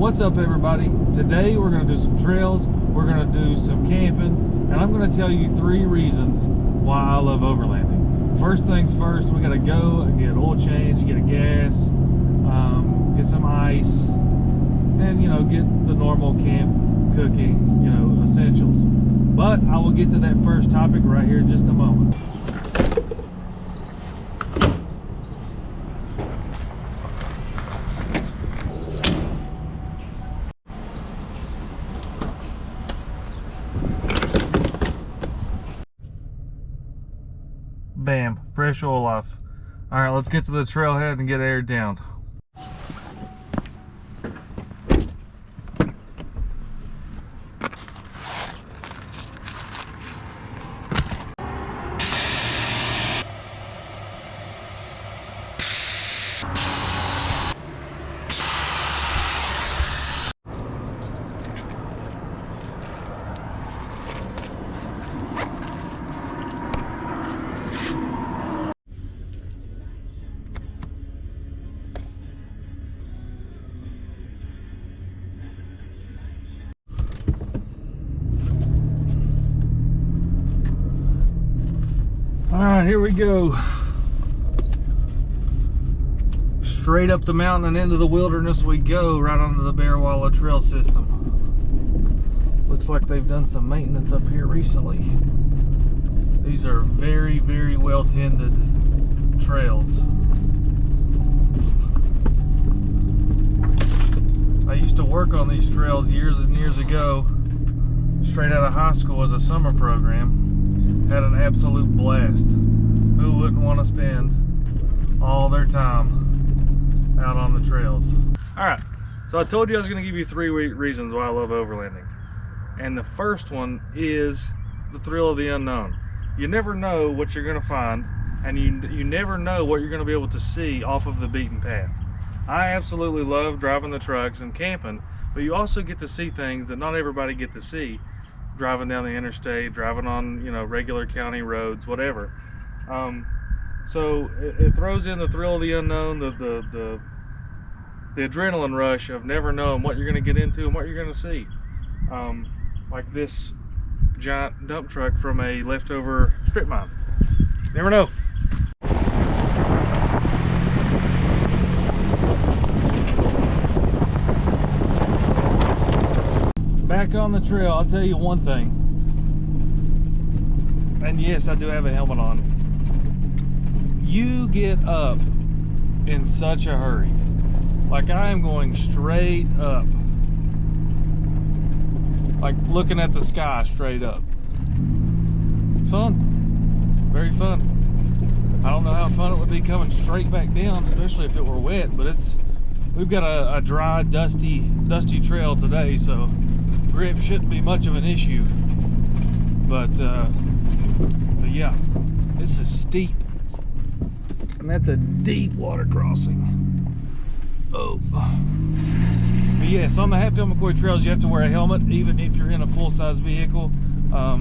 What's up, everybody? Today we're going to do some trails, we're going to do some camping, and I'm going to tell you 3 reasons why I love overlanding. First things first, we got to go and get oil change, get a gas, get some ice, and get the normal camp cooking, essentials. But I will get to that first topic right here in just a moment. Bam, fresh oil off. All right, let's get to the trailhead and get aired down. All right, here we go. Straight up the mountain and into the wilderness we go, right onto the Bearwalla trail system. Looks like they've done some maintenance up here recently. These are very, very well tended trails. I used to work on these trails years and years ago, straight out of high school as a summer program. Had an absolute blast. Who wouldn't want to spend all their time out on the trails? Alright, so I told you I was going to give you 3 reasons why I love overlanding. And the first one is the thrill of the unknown. You never know what you're going to find, and you never know what you're going to be able to see off of the beaten path. I absolutely love driving the trucks and camping, but you also get to see things that not everybody get to see. Driving down the interstate, driving on regular county roads, whatever. So it throws in the thrill of the unknown, the adrenaline rush of never knowing what you're going to get into and what you're going to see. Like this giant dump truck from a leftover strip mine. Never know. Back on the trail, I'll tell you one thing, and yes, I do have a helmet on. You get up in such a hurry. Like, I am going straight up, like looking at the sky straight up. It's fun, very fun. I don't know how fun it would be coming straight back down, especially if it were wet, but we've got a dry, dusty trail today, so grip shouldn't be much of an issue, but yeah, this is steep, and that's a deep water crossing. Oh, but yes, on the Hatfield McCoy trails you have to wear a helmet even if you're in a full-size vehicle. I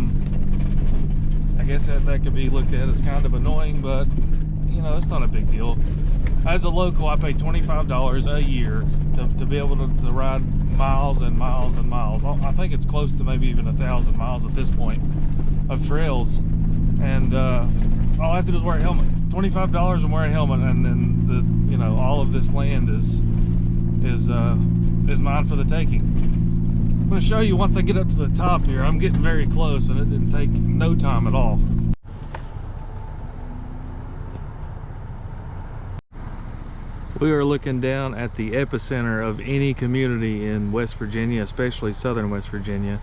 guess that could be looked at as kind of annoying, but it's not a big deal. As a local, I pay $25 a year to be able to ride miles and miles and miles. I think it's close to maybe even 1,000 miles at this point of trails, and all I have to do is wear a helmet. $25 and wear a helmet, and then all of this land is mine for the taking. I'm going to show you once I get up to the top here. I'm getting very close, and it didn't take no time at all. We are looking down at the epicenter of any community in West Virginia, especially southern West Virginia,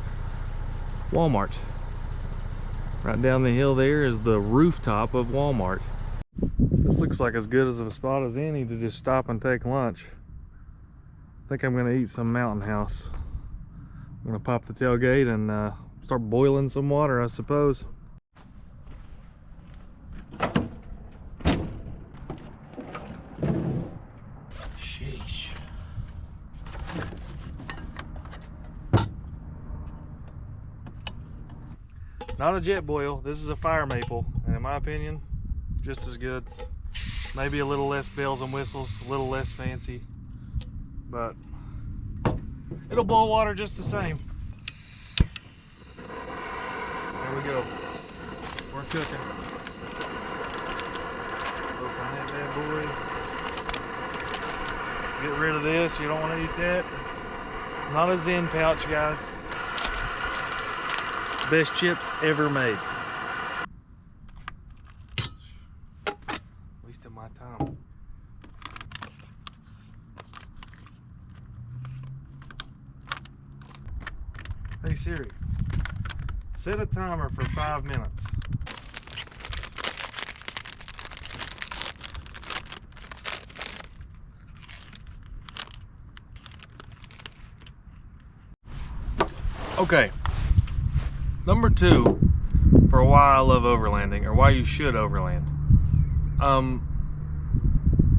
Walmart. Right down the hill there is the rooftop of Walmart. This looks like as good as a spot as any to just stop and take lunch. I think I'm going to eat some Mountain House. I'm going to pop the tailgate and start boiling some water, I suppose. Not a jet boil, this is a fire maple, and in my opinion, just as good. Maybe a little less bells and whistles, a little less fancy, but it'll boil water just the same. There we go. We're cooking. Open that bad boy. Get rid of this. You don't want to eat that. It's not a Zen pouch, guys. Best chips ever made. At least in my time. Hey Siri, set a timer for 5 minutes. Okay, number 2 for why I love overlanding, or why you should overland.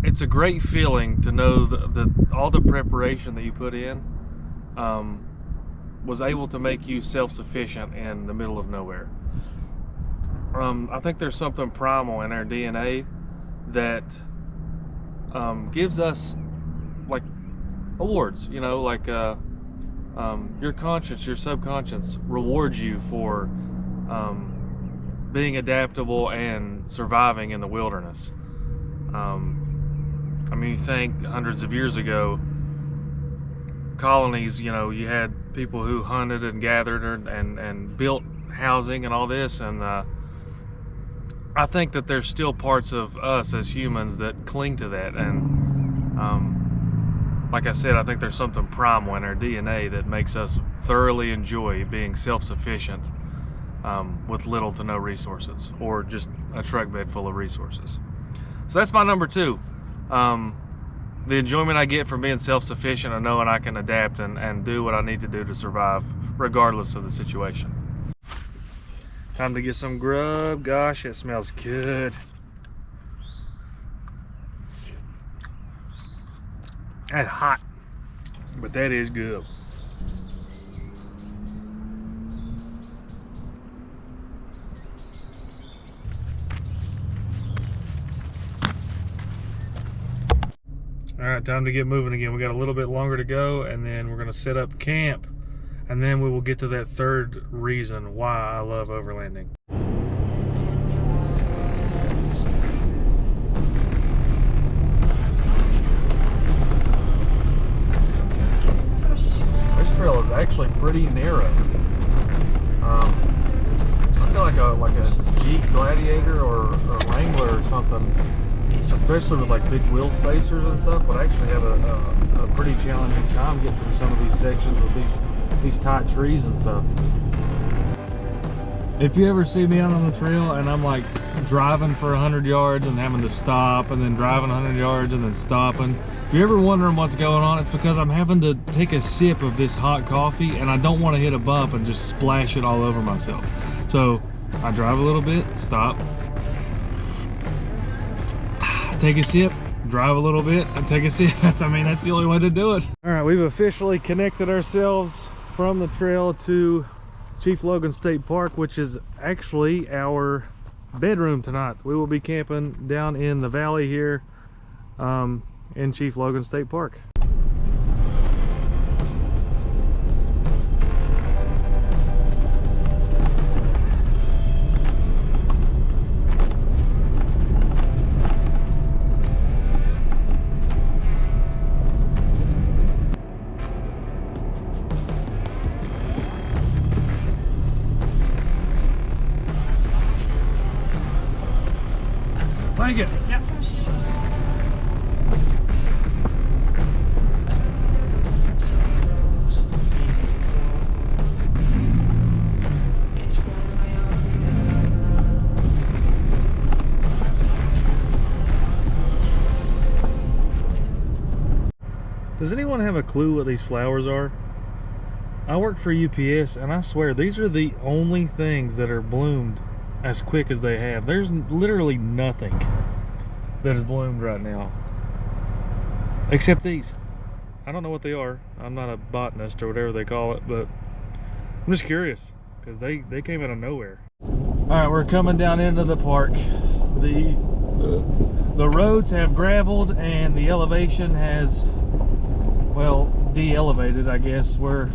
It's a great feeling to know that all the preparation that you put in was able to make you self-sufficient in the middle of nowhere. I think there's something primal in our DNA that gives us like awards, you know, like your conscience, your subconscious rewards you for being adaptable and surviving in the wilderness. I mean, you think hundreds of years ago, colonies, you know, you had people who hunted and gathered and built housing and all this, and I think that there's still parts of us as humans that cling to that, and like I said, I think there's something primal in our DNA that makes us thoroughly enjoy being self-sufficient with little to no resources, or just a truck bed full of resources. So that's my number 2. The enjoyment I get from being self-sufficient and knowing I can adapt and do what I need to do to survive regardless of the situation. Time to get some grub. Gosh, it smells good. That's hot, but that is good. All right, time to get moving again. We got a little bit longer to go, and then we're gonna set up camp, and then we will get to that third reason why I love overlanding. This trail is actually pretty narrow. I feel like a Jeep Gladiator or Wrangler or something, especially with like big wheel spacers and stuff, would actually have a pretty challenging time getting through some of these sections with these tight trees and stuff. If you ever see me out on the trail and I'm like driving for 100 yards and having to stop, and then driving 100 yards and then stopping, if you're ever wondering what's going on, it's because I'm having to take a sip of this hot coffee and I don't want to hit a bump and just splash it all over myself. So I drive a little bit, stop, take a sip, drive a little bit, and take a sip. That's the only way to do it. All right, we've officially connected ourselves from the trail to Chief Logan State Park, which is actually our bedroom tonight. We will be camping down in the valley here in Chief Logan State Park. Thank you. Yep. Does anyone have a clue what these flowers are? I work for UPS, and I swear these are the only things that are bloomed as quick as they have. There's literally nothing that is bloomed right now except these. I don't know what they are. I'm not a botanist or whatever they call it, but I'm just curious because they came out of nowhere. All right, we're coming down into the park. The roads have graveled and the elevation has, well, de-elevated, I guess. We're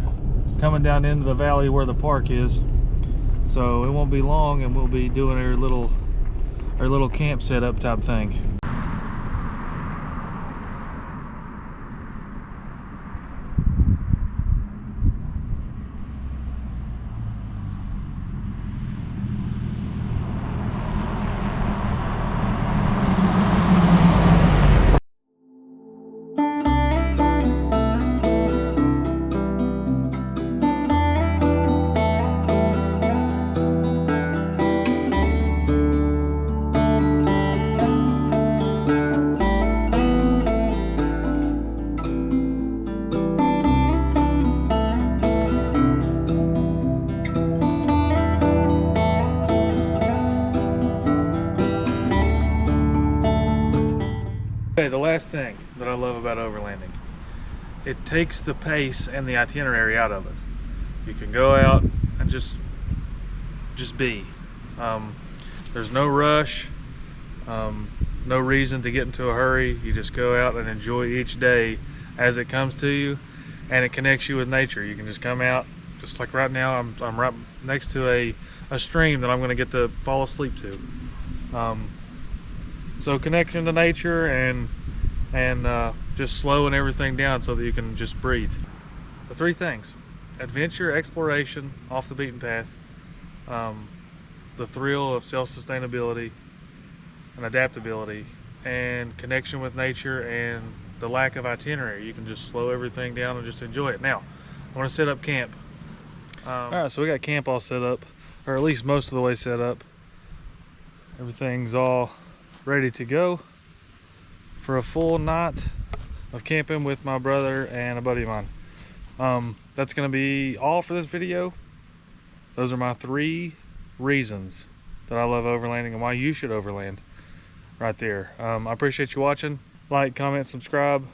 coming down into the valley where the park is, so it won't be long and we'll be doing our little camp setup type thing. Okay, the last thing that I love about overlanding, it takes the pace and the itinerary out of it. You can go out and just be. There's no rush, no reason to get into a hurry. You just go out and enjoy each day as it comes to you, and it connects you with nature. You can just come out, just like right now, I'm right next to a stream that I'm going to get to fall asleep to. So connection to nature and just slowing everything down so that you can just breathe. The three things: adventure, exploration, off the beaten path, the thrill of self-sustainability and adaptability, and connection with nature, and the lack of itinerary. You can just slow everything down and just enjoy it. Now, I want to set up camp. All right, so we got camp all set up, or at least most of the way set up. Everything's all ready to go for a full night of camping with my brother and a buddy of mine. That's going to be all for this video. Those are my 3 reasons that I love overlanding and why you should overland right there. I appreciate you watching. Like, comment, subscribe.